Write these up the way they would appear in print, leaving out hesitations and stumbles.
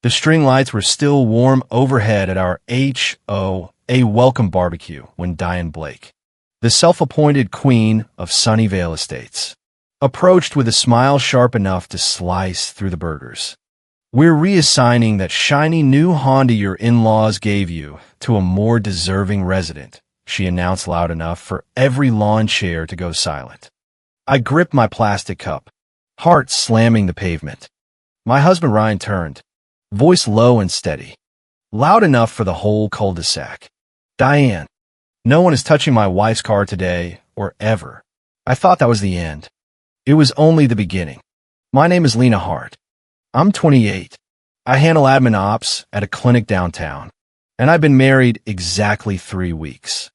The string lights were still warm overhead at our HOA welcome barbecue when Diane Blake, the self-appointed queen of Sunnyvale Estates, approached with a smile sharp enough to slice through the burgers. "We're reassigning that shiny new Honda your in-laws gave you to a more deserving resident," she announced loud enough for every lawn chair to go silent. I gripped my plastic cup, heart slamming the pavement. My husband Ryan turned, voice low and steady, loud enough for the whole cul-de-sac. "Diane, no one is touching my wife's car today or ever." I thought that was the end. It was only the beginning. "My name is Lena Hart. I'm 28. I handle admin ops at a clinic downtown, and I've been married exactly 3 weeks."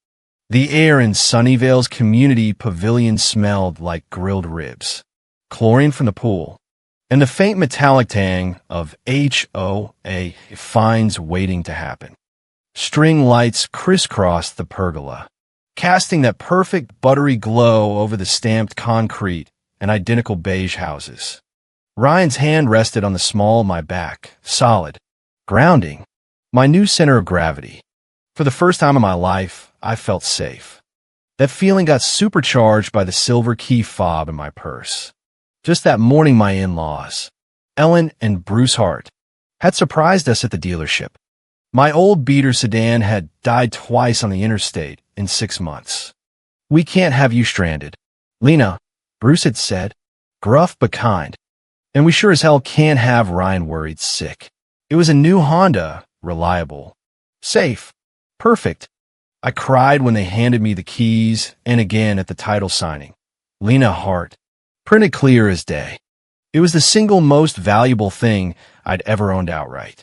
The air in Sunnyvale's community pavilion smelled like grilled ribs, chlorine from the pool, and the faint metallic tang of HOA fines waiting to happen. String lights crisscrossed the pergola, casting that perfect buttery glow over the stamped concrete and identical beige houses. Ryan's hand rested on the small of my back, solid, grounding, my new center of gravity. For the first time in my life, I felt safe. That feeling got supercharged by the silver key fob in my purse. Just that morning, my in-laws, Ellen and Bruce Hart, had surprised us at the dealership. My old beater sedan had died twice on the interstate in 6 months. "We can't have you stranded, Lena," Bruce had said, gruff but kind. "And we sure as hell can't have Ryan worried sick." It was a new Honda, reliable, safe, perfect. I cried when they handed me the keys, and again at the title signing. Lena Hart, printed clear as day. It was the single most valuable thing I'd ever owned outright.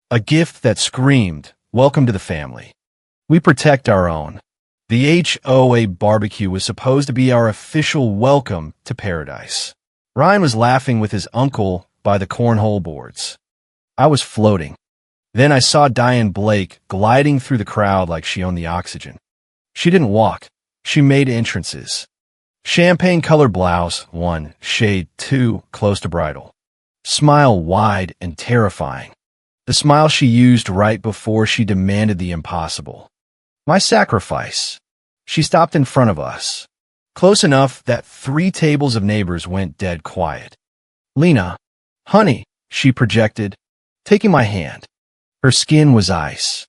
A gift that screamed, "Welcome to the family." We protect our own. The HOA barbecue was supposed to be our official welcome to paradise. Ryan was laughing with his uncle by the cornhole boards. I was floating. Then I saw Diane Blake gliding through the crowd like she owned the oxygen. She didn't walk. She made entrances. Champagne-colored blouse, 1 shade too close to bridal. Smile wide and terrifying. The smile she used right before she demanded the impossible. My sacrifice. She stopped in front of us, close enough that 3 tables of neighbors went dead quiet. "Lena, honey," she projected, taking my hand. Her skin was ice.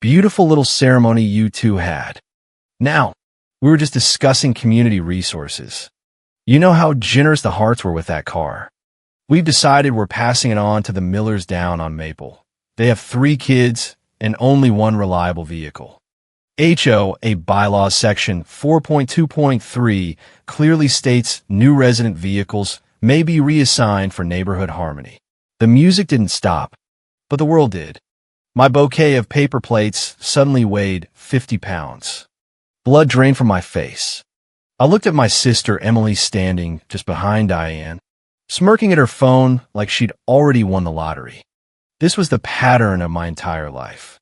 "Beautiful little ceremony you two had. Now, we were just discussing community resources. You know how generous the Hearts were with that car. We've decided we're passing it on to the Millers down on Maple. They have 3 kids and only 1 reliable vehicle. HOA bylaws section 4.2.3 clearly states new resident vehicles may be reassigned for neighborhood harmony." The music didn't stop, but the world did. My bouquet of paper plates suddenly weighed 50 pounds. Blood drained from my face. I looked at my sister Emily standing just behind Diane, smirking at her phone like she'd already won the lottery. This was the pattern of my entire life.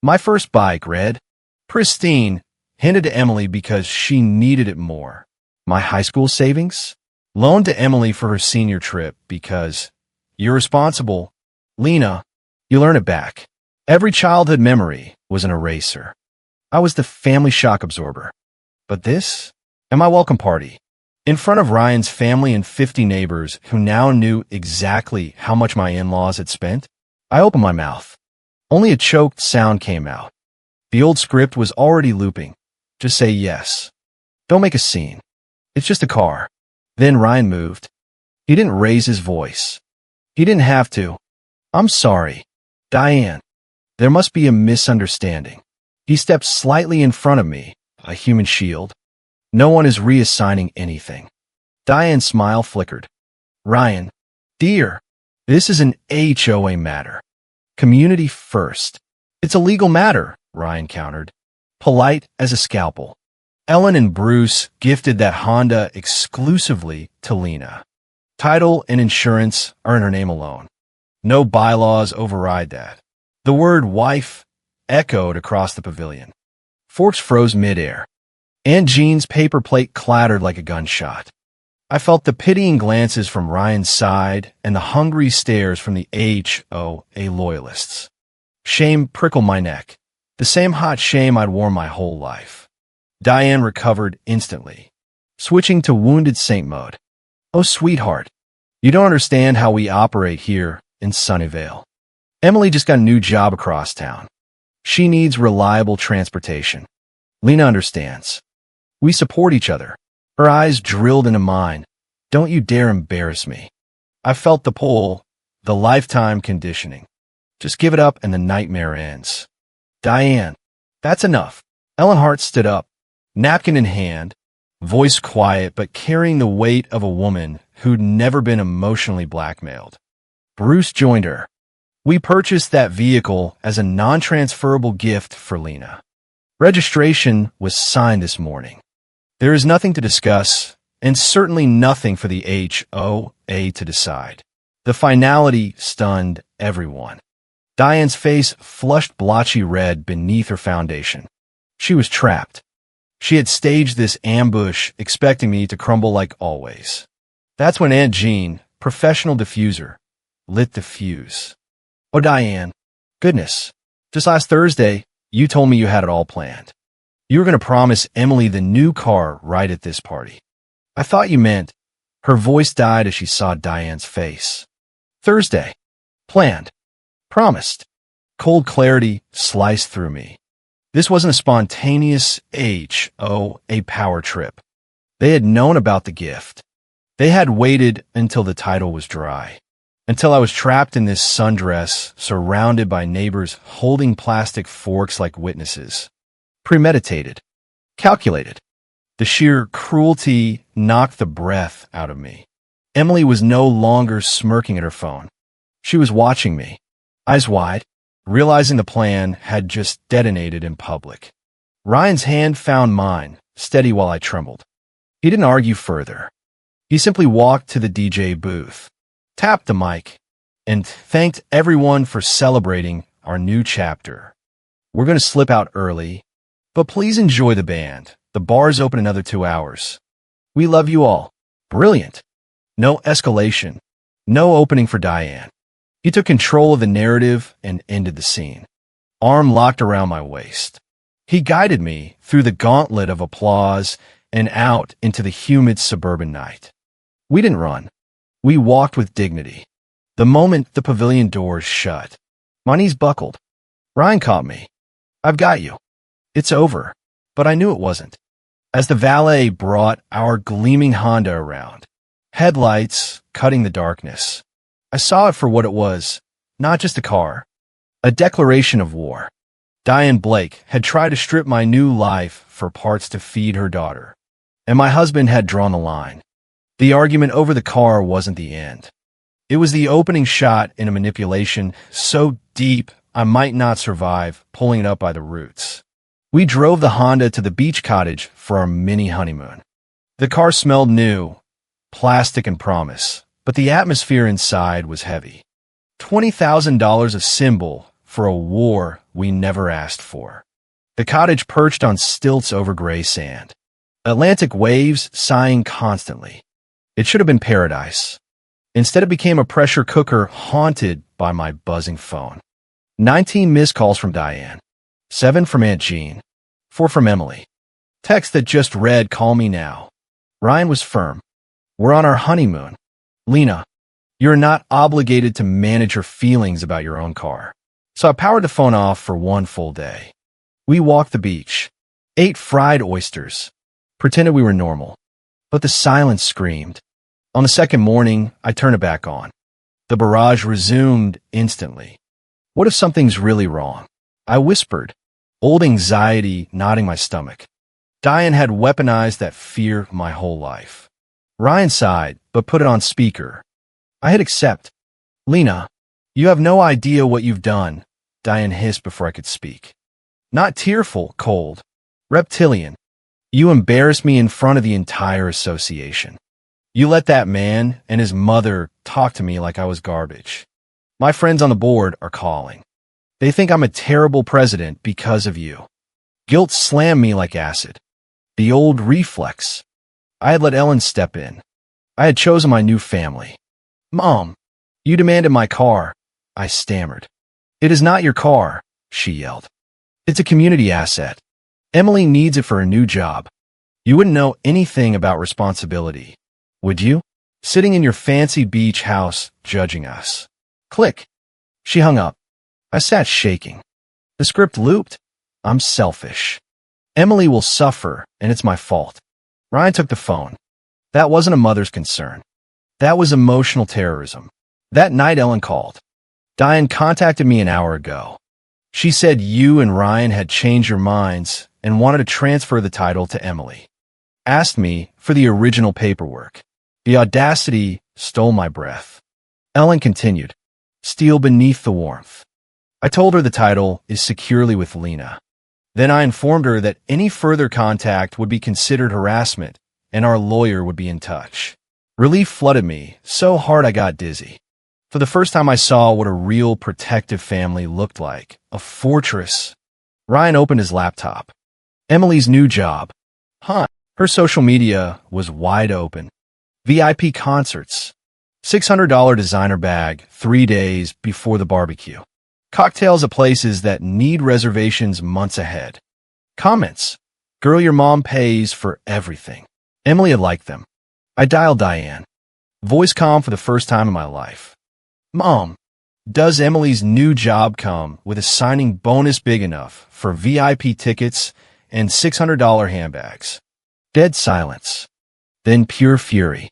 My first bike, red, pristine, handed to Emily because she needed it more. My high school savings, loaned to Emily for her senior trip because, "You're responsible, Lena, you'll earn it back." Every childhood memory was an eraser. I was the family shock absorber. But this, and my welcome party, in front of Ryan's family and 50 neighbors who now knew exactly how much my in-laws had spent, I opened my mouth. Only a choked sound came out. The old script was already looping. Just say yes. Don't make a scene. It's just a car. Then Ryan moved. He didn't raise his voice. He didn't have to. "I'm sorry, Diane. There must be a misunderstanding." He stepped slightly in front of me, a human shield. "No one is reassigning anything." Diane's smile flickered. "Ryan, dear, this is an HOA matter. Community first." "It's a legal matter," Ryan countered, polite as a scalpel. Ellen and Bruce gifted that Honda exclusively to Lena. Title and insurance are in her name alone. No bylaws override that. The word wife echoed across the pavilion. Forks froze midair. Aunt Jean's paper plate clattered like a gunshot. I felt the pitying glances from Ryan's side and the hungry stares from the HOA loyalists. Shame prickled my neck, the same hot shame I'd worn my whole life. Diane recovered instantly, switching to wounded saint mode. "Oh, sweetheart, you don't understand how we operate here in Sunnyvale. Emily just got a new job across town. She needs reliable transportation. Lena understands. We support each other." Her eyes drilled into mine. "Don't you dare embarrass me." I felt the pull, the lifetime conditioning. Just give it up and the nightmare ends. "Diane, that's enough." Ellen Hart stood up, napkin in hand, voice quiet but carrying the weight of a woman who'd never been emotionally blackmailed. Bruce joined her. "We purchased that vehicle as a non-transferable gift for Lena. Registration was signed this morning. There is nothing to discuss, and certainly nothing for the HOA to decide." The finality stunned everyone. Diane's face flushed blotchy red beneath her foundation. She was trapped. She had staged this ambush, expecting me to crumble like always. That's when Aunt Jean, professional diffuser, lit the fuse. "Oh, Diane, goodness, just last Thursday, you told me you had it all planned. You were going to promise Emily the new car right at this party. I thought you meant—" Her voice died as she saw Diane's face. "Thursday. Planned. Promised." Cold clarity sliced through me. This wasn't a spontaneous HOA power trip. They had known about the gift. They had waited until the title was dry, until I was trapped in this sundress, surrounded by neighbors holding plastic forks like witnesses. Premeditated. Calculated. The sheer cruelty knocked the breath out of me. Emily was no longer smirking at her phone. She was watching me, eyes wide, realizing the plan had just detonated in public. Ryan's hand found mine, steady while I trembled. He didn't argue further. He simply walked to the DJ booth, tapped the mic, and thanked everyone for celebrating our new chapter. "We're going to slip out early, but please enjoy the band. The bar's open another 2 hours. We love you all." Brilliant. No escalation. No opening for Diane. He took control of the narrative and ended the scene. Arm locked around my waist. He guided me through the gauntlet of applause and out into the humid suburban night. We didn't run. We walked with dignity. The moment the pavilion doors shut, my knees buckled. Ryan caught me. "I've got you. It's over." But I knew it wasn't. As the valet brought our gleaming Honda around, headlights cutting the darkness, I saw it for what it was, not just a car, a declaration of war. Diane Blake had tried to strip my new life for parts to feed her daughter, and my husband had drawn the line. The argument over the car wasn't the end. It was the opening shot in a manipulation so deep I might not survive pulling it up by the roots. We drove the Honda to the beach cottage for our mini honeymoon. The car smelled new, plastic and promise, but the atmosphere inside was heavy. $20,000 a symbol for a war we never asked for. The cottage perched on stilts over gray sand. Atlantic waves sighing constantly. It should have been paradise. Instead, it became a pressure cooker haunted by my buzzing phone. 19 missed calls from Diane. 7 from Aunt Jean. 4 from Emily. Text that just read, "Call me now." Ryan was firm. "We're on our honeymoon. Lena, you're not obligated to manage your feelings about your own car." So I powered the phone off for one full day. We walked the beach, ate fried oysters, pretended we were normal. But the silence screamed. On the second morning, I turned it back on. The barrage resumed instantly. "What if something's really wrong?" I whispered, old anxiety knotting my stomach. Diane had weaponized that fear my whole life. Ryan sighed, but put it on speaker. I hit accept. "Lena, you have no idea what you've done," Diane hissed before I could speak. Not tearful, cold. Reptilian. "You embarrassed me in front of the entire association. You let that man and his mother talk to me like I was garbage. My friends on the board are calling. They think I'm a terrible president because of you." Guilt slammed me like acid. The old reflex. I had let Ellen step in. I had chosen my new family. Mom, you demanded my car, I stammered. It is not your car, she yelled. It's a community asset. Emily needs it for a new job. You wouldn't know anything about responsibility, would you? Sitting in your fancy beach house, judging us. Click. She hung up. I sat shaking. The script looped. I'm selfish. Emily will suffer, and it's my fault. Ryan took the phone. That wasn't a mother's concern. That was emotional terrorism. That night Ellen called. Diane contacted me an hour ago. She said you and Ryan had changed your minds and wanted to transfer the title to Emily. Asked me for the original paperwork. The audacity stole my breath. Ellen continued. Steel beneath the warmth. I told her the title is securely with Lena. Then I informed her that any further contact would be considered harassment and our lawyer would be in touch. Relief flooded me so hard I got dizzy. For the first time I saw what a real protective family looked like. A fortress. Ryan opened his laptop. Emily's new job. Huh. Her social media was wide open. VIP concerts. $600 designer bag 3 days before the barbecue. Cocktails at places that need reservations months ahead. Comments. Girl, your mom pays for everything. Emily had liked them. I dialed Diane. Voice calm for the first time in my life. Mom, does Emily's new job come with a signing bonus big enough for VIP tickets and $600 handbags? Dead silence. Then pure fury.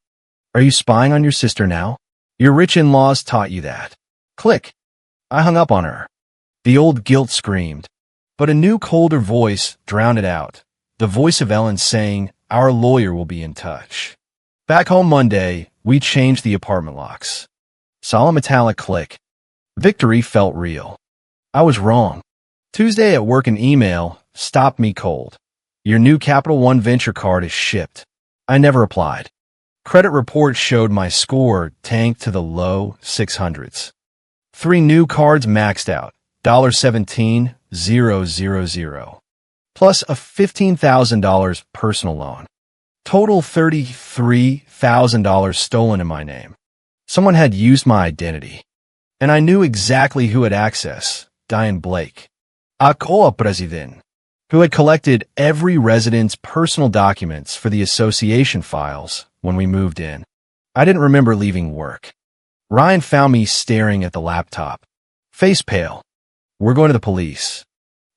Are you spying on your sister now? Your rich in-laws taught you that. Click. I hung up on her. The old guilt screamed, but a new, colder voice drowned it out. The voice of Ellen saying, our lawyer will be in touch. Back home Monday, we changed the apartment locks. Saw a metallic click. Victory felt real. I was wrong. Tuesday at work, an email stopped me cold. Your new Capital One Venture card is shipped. I never applied. Credit report showed my score tanked to the low 600s. 3 new cards maxed out, $17,000, plus a $15,000 personal loan. Total $33,000 stolen in my name. Someone had used my identity, and I knew exactly who had access. Diane Blake, HOA President, who had collected every resident's personal documents for the association files when we moved in. I didn't remember leaving work. Ryan found me staring at the laptop. Face pale. We're going to the police.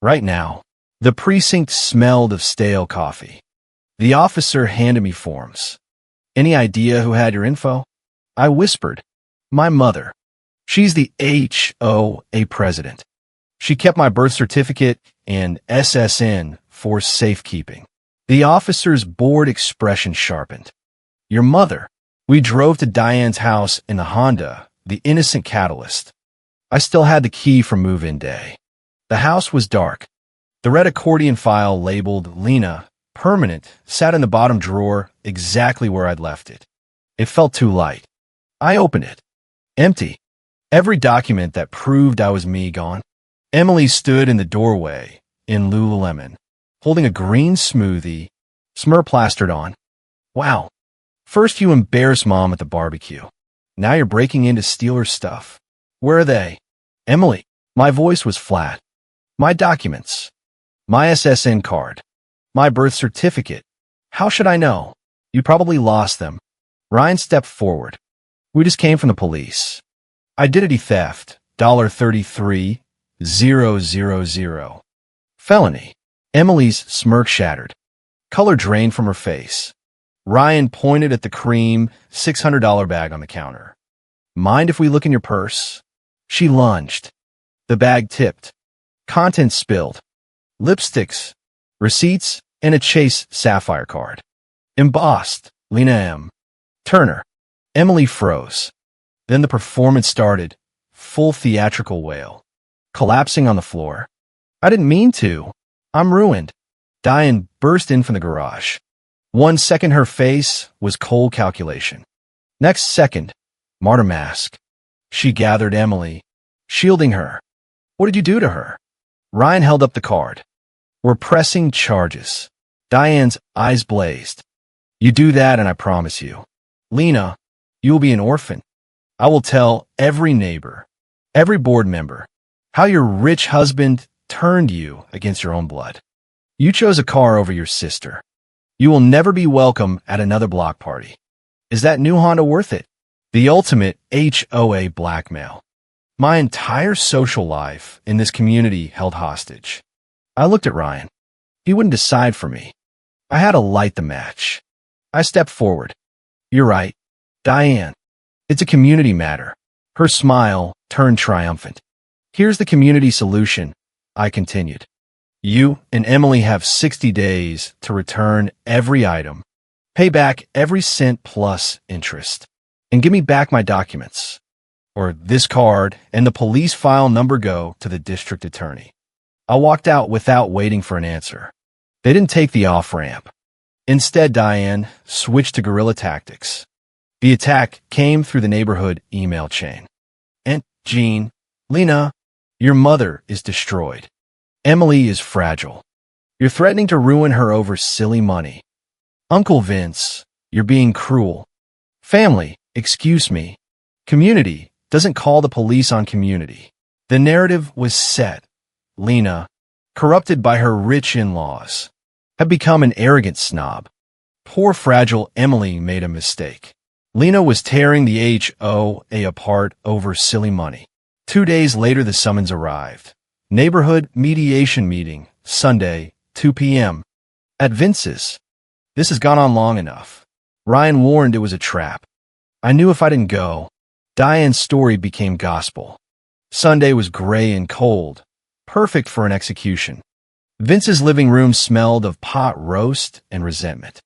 Right now. The precinct smelled of stale coffee. The officer handed me forms. Any idea who had your info? I whispered. My mother. She's the HOA president. She kept my birth certificate and SSN for safekeeping. The officer's bored expression sharpened. Your mother. We drove to Diane's house in the Honda, the innocent catalyst. I still had the key from move-in day. The house was dark. The red accordion file labeled Lena, permanent, sat in the bottom drawer exactly where I'd left it. It felt too light. I opened it. Empty. Every document that proved I was me gone. Emily stood in the doorway, in Lululemon, holding a green smoothie, smur plastered on. Wow. First you embarrassed Mom at the barbecue. Now you're breaking in to steal her stuff. Where are they? Emily. My voice was flat. My documents. My SSN card. My birth certificate. How should I know? You probably lost them. Ryan stepped forward. We just came from the police. Identity theft. $33,000. Felony. Emily's smirk shattered. Color drained from her face. Ryan pointed at the cream $600 bag on the counter. Mind if we look in your purse? She lunged. The bag tipped. Contents spilled. Lipsticks, receipts, and a Chase Sapphire card. Embossed, Lena M. Turner. Emily froze. Then the performance started. Full theatrical wail. Collapsing on the floor. I didn't mean to. I'm ruined. Diane burst in from the garage. 1 second her face was cold calculation. Next second, martyr mask. She gathered Emily, shielding her. What did you do to her? Ryan held up the card. We're pressing charges. Diane's eyes blazed. You do that and I promise you. Lena, you will be an orphan. I will tell every neighbor, every board member, how your rich husband turned you against your own blood. You chose a car over your sister. You will never be welcome at another block party. Is that new Honda worth it? The ultimate HOA blackmail. My entire social life in this community held hostage. I looked at Ryan. He wouldn't decide for me. I had to light the match. I stepped forward. You're right, Diane. It's a community matter. Her smile turned triumphant. Here's the community solution, I continued. You and Emily have 60 days to return every item, pay back every cent plus interest, and give me back my documents. Or this card and the police file number go to the district attorney. I walked out without waiting for an answer. They didn't take the off-ramp. Instead, Diane switched to guerrilla tactics. The attack came through the neighborhood email chain. Aunt Jean, Lena, your mother is destroyed. Emily is fragile. You're threatening to ruin her over silly money. Uncle Vince, you're being cruel. Family, excuse me. Community doesn't call the police on community. The narrative was set. Lena, corrupted by her rich in-laws, had become an arrogant snob. Poor fragile Emily made a mistake. Lena was tearing the HOA apart over silly money. 2 days later, the summons arrived. Neighborhood mediation meeting, Sunday, 2 p.m. at Vince's. This has gone on long enough. Ryan warned it was a trap. I knew if I didn't go, Diane's story became gospel. Sunday was gray and cold, perfect for an execution. Vince's living room smelled of pot roast and resentment.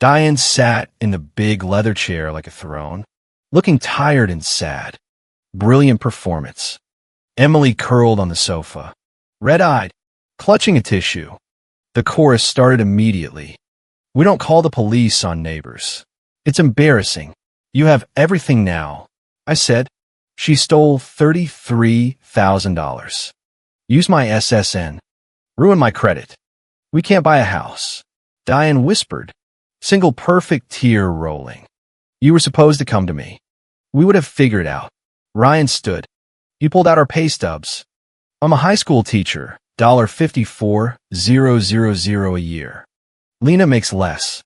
Diane sat in the big leather chair like a throne, looking tired and sad. Brilliant performance. Emily curled on the sofa, red-eyed, clutching a tissue. The chorus started immediately. We don't call the police on neighbors. It's embarrassing. You have everything now, I said. She stole $33,000. Use my SSN. Ruin my credit. We can't buy a house. Diane whispered, single perfect tear rolling. You were supposed to come to me. We would have figured it out. Ryan stood. He pulled out our pay stubs. I'm a high school teacher, $54,000 a year. Lena makes less.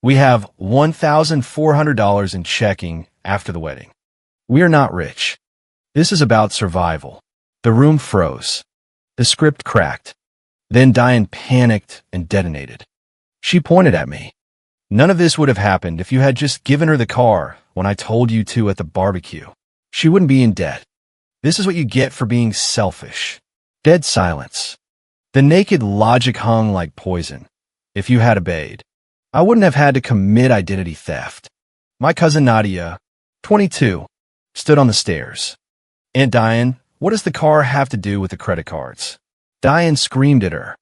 We have $1,400 in checking after the wedding. We are not rich. This is about survival. The room froze. The script cracked. Then Diane panicked and detonated. She pointed at me. None of this would have happened if you had just given her the car when I told you to at the barbecue. She wouldn't be in debt. This is what you get for being selfish. Dead silence. The naked logic hung like poison. If you had obeyed, I wouldn't have had to commit identity theft. My cousin Nadia, 22, stood on the stairs. Aunt Diane, what does the car have to do with the credit cards? Diane screamed at her.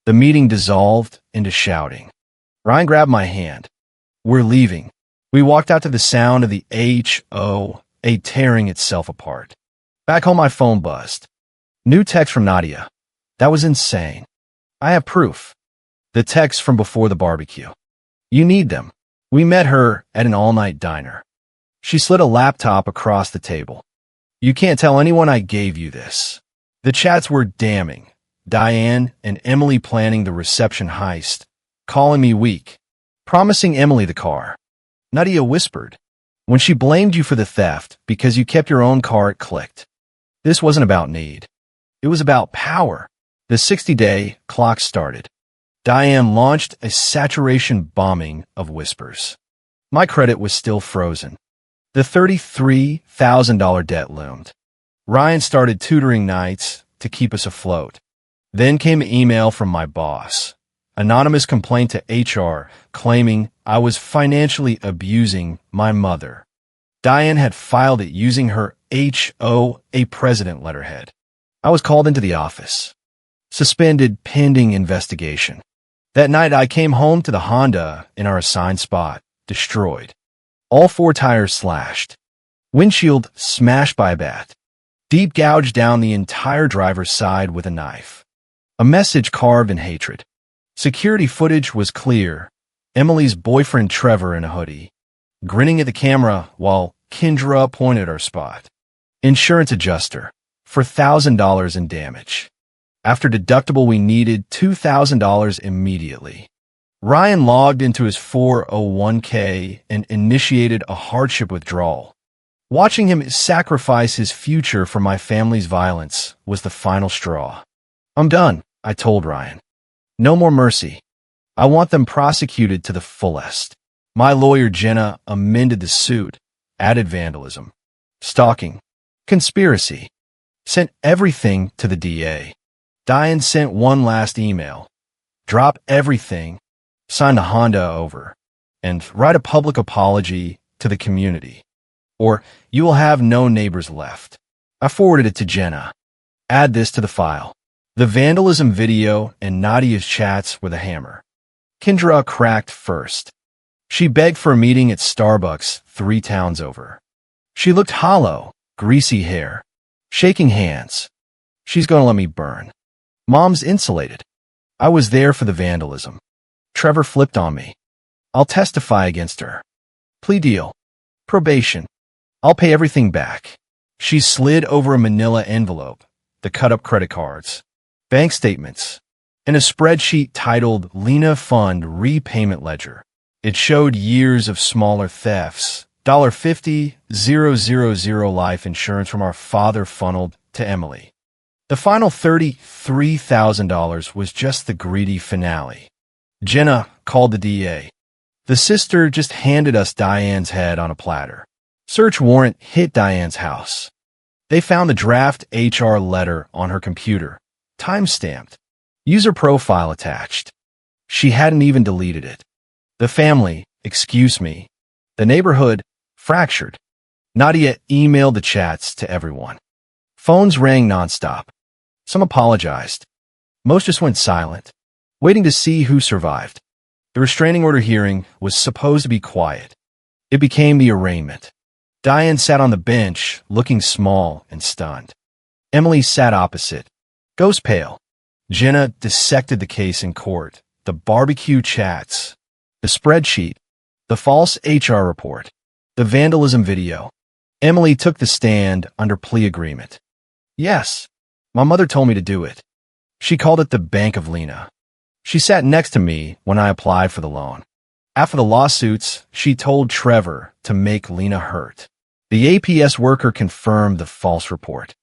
The meeting dissolved into shouting. Ryan grabbed my hand. We're leaving. We walked out to the sound of the HOA tearing itself apart. Back home, my phone buzzed. New text from Nadia. That was insane. I have proof. The texts from before the barbecue. You need them. We met her at an all-night diner. She slid a laptop across the table. You can't tell anyone I gave you this. The chats were damning. Diane and Emily planning the reception heist, calling me weak, promising Emily the car. Nadia whispered. When she blamed you for the theft because you kept your own car, it clicked. This wasn't about need. It was about power. The 60-day clock started. Diane launched a saturation bombing of whispers. My credit was still frozen. The $33,000 debt loomed. Ryan started tutoring nights to keep us afloat. Then came an email from my boss. Anonymous complaint to HR claiming I was financially abusing my mother. Diane had filed it using her HOA president letterhead. I was called into the office. Suspended pending investigation. That night I came home to the Honda in our assigned spot, destroyed. All 4 tires slashed. Windshield smashed by a bat. Deep gouge down the entire driver's side with a knife. A message carved in hatred. Security footage was clear. Emily's boyfriend Trevor in a hoodie. grinning at the camera while Kendra pointed at our spot. Insurance adjuster, for $1,000 in damage. After deductible, we needed $2,000 immediately. Ryan logged into his 401k and initiated a hardship withdrawal. Watching him sacrifice his future for my family's violence was the final straw. I'm done, I told Ryan. No more mercy. I want them prosecuted to the fullest. My lawyer, Jenna, amended the suit, added vandalism, stalking, conspiracy, sent everything to the DA. Diane sent one last email. Drop everything, sign the Honda over, and write a public apology to the community, or you will have no neighbors left. I forwarded it to Jenna. Add this to the file. The vandalism video and Nadia's chats with a hammer. Kendra cracked first. She begged for a meeting at Starbucks 3 towns over. She looked hollow, greasy hair, shaking hands. She's gonna let me burn. Mom's insulated. I was there for the vandalism. Trevor flipped on me. I'll testify against her. Plea deal. Probation. I'll pay everything back. She slid over a manila envelope, the cut-up credit cards, bank statements, and a spreadsheet titled Lena Fund Repayment Ledger. It showed years of smaller thefts, $50,000 life insurance from our father funneled to Emily. The final $33,000 was just the greedy finale. Jenna called the DA. The sister just handed us Diane's head on a platter. Search warrant hit Diane's house. They found the draft HR letter on her computer, time-stamped, user profile attached. She hadn't even deleted it. The family, excuse me, the neighborhood, fractured. Nadia emailed the chats to everyone. Phones rang nonstop. Some apologized. Most just went silent, waiting to see who survived. The restraining order hearing was supposed to be quiet. It became the arraignment. Diane sat on the bench, looking small and stunned. Emily sat opposite, ghost pale. Jenna dissected the case in court, the barbecue chats, the spreadsheet, the false HR report, the vandalism video. Emily took the stand under plea agreement. Yes, my mother told me to do it. She called it the Bank of Lena. She sat next to me when I applied for the loan. After the lawsuits, she told Trevor to make Lena hurt. The APS worker confirmed the false report.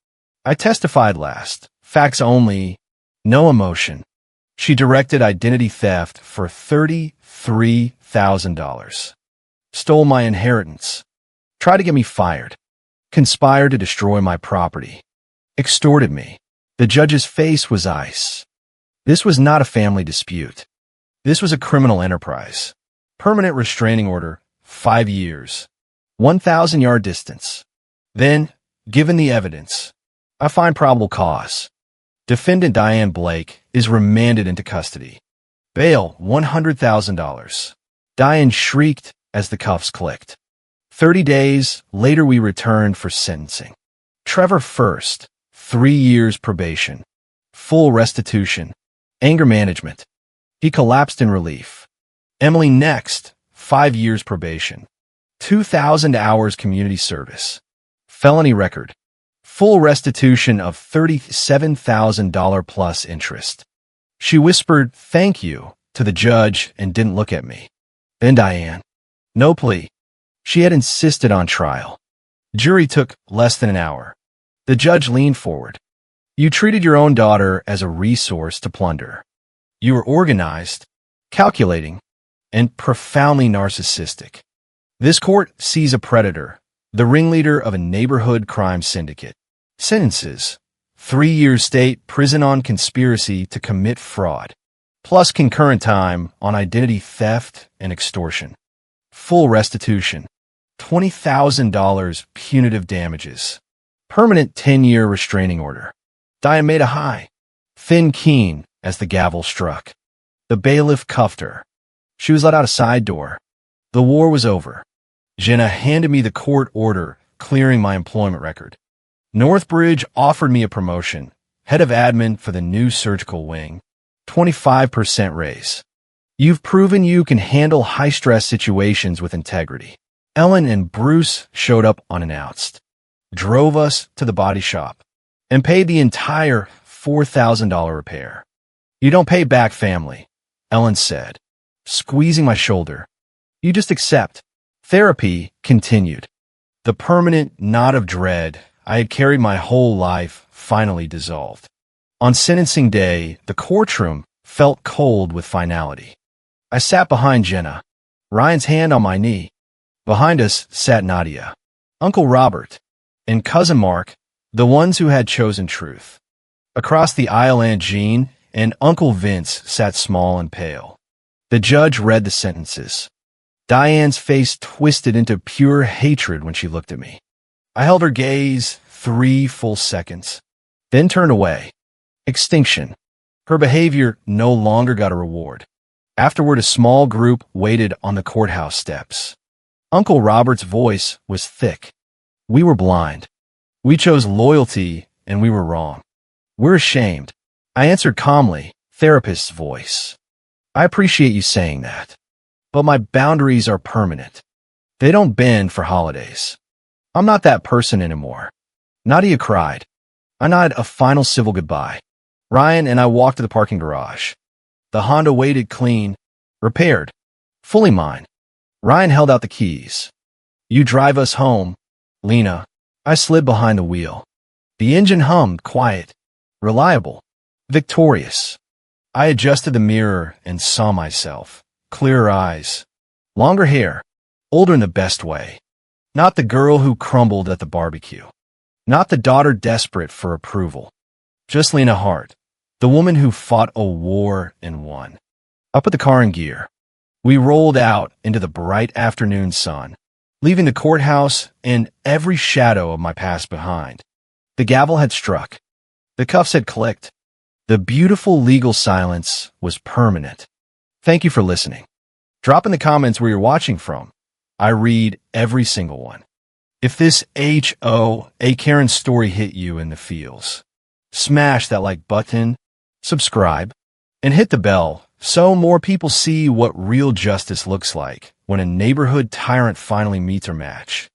I testified last, facts only, no emotion. She directed identity theft for $33,000. Stole my inheritance. Tried to get me fired. Conspired to destroy my property. Extorted me. The judge's face was ice. This was not a family dispute. This was a criminal enterprise. Permanent restraining order, 5 years. 1,000-yard distance. Then, given the evidence, I find probable cause. Defendant Diane Blake is remanded into custody. Bail, $100,000. Diane shrieked as the cuffs clicked. 30 days later, we returned for sentencing. Trevor first, 3 years probation. Full restitution. Anger management. He collapsed in relief. Emily next, 5 years probation. 2,000 hours community service. Felony record. Full restitution of $37,000 plus interest. She whispered, "Thank you," to the judge and didn't look at me. Then Diane. No plea. She had insisted on trial. Jury took less than an hour. The judge leaned forward. You treated your own daughter as a resource to plunder. You were organized, calculating, and profoundly narcissistic. This court sees a predator, the ringleader of a neighborhood crime syndicate. Sentences: 3 years state prison on conspiracy to commit fraud, plus concurrent time on identity theft and extortion. Full restitution, $20,000 punitive damages. Permanent 10-year restraining order. Diane made a high, thin keen as the gavel struck. The bailiff cuffed her. She was let out a side door. The war was over. Jenna handed me the court order clearing my employment record. Northbridge offered me a promotion, head of admin for the new surgical wing, 25% raise. You've proven you can handle high-stress situations with integrity. Ellen and Bruce showed up unannounced, drove us to the body shop, and paid the entire $4,000 repair. "You don't pay back, family," Ellen said, squeezing my shoulder. "You just accept." Therapy continued. The permanent knot of dread I had carried my whole life finally dissolved. On sentencing day, the courtroom felt cold with finality. I sat behind Jenna, Ryan's hand on my knee. Behind us sat Nadia, Uncle Robert, and Cousin Mark, the ones who had chosen truth. Across the aisle, Aunt Jean and Uncle Vince sat small and pale. The judge read the sentences. Diane's face twisted into pure hatred when she looked at me. I held her gaze 3 full seconds, then turned away. Extinction. Her behavior no longer got a reward. Afterward, a small group waited on the courthouse steps. Uncle Robert's voice was thick. "We were blind. We chose loyalty, and we were wrong. We're ashamed." I answered calmly, therapist's voice. "I appreciate you saying that, but my boundaries are permanent. They don't bend for holidays. I'm not that person anymore." Nadia cried. I nodded a final civil goodbye. Ryan and I walked to the parking garage. The Honda waited, clean, repaired, fully mine. Ryan held out the keys. "You drive us home, Lena." I slid behind the wheel. The engine hummed, quiet, reliable, victorious. I adjusted the mirror and saw myself. Clearer eyes, longer hair, older in the best way. Not the girl who crumbled at the barbecue. Not the daughter desperate for approval. Just Lena Hart, the woman who fought a war and won. I put the car in gear. We rolled out into the bright afternoon sun, leaving the courthouse and every shadow of my past behind. The gavel had struck. The cuffs had clicked. The beautiful legal silence was permanent. Thank you for listening. Drop in the comments where you're watching from. I read every single one. If this HOA Karen story hit you in the feels, smash that like button, subscribe, and hit the bell so more people see what real justice looks like when a neighborhood tyrant finally meets her match.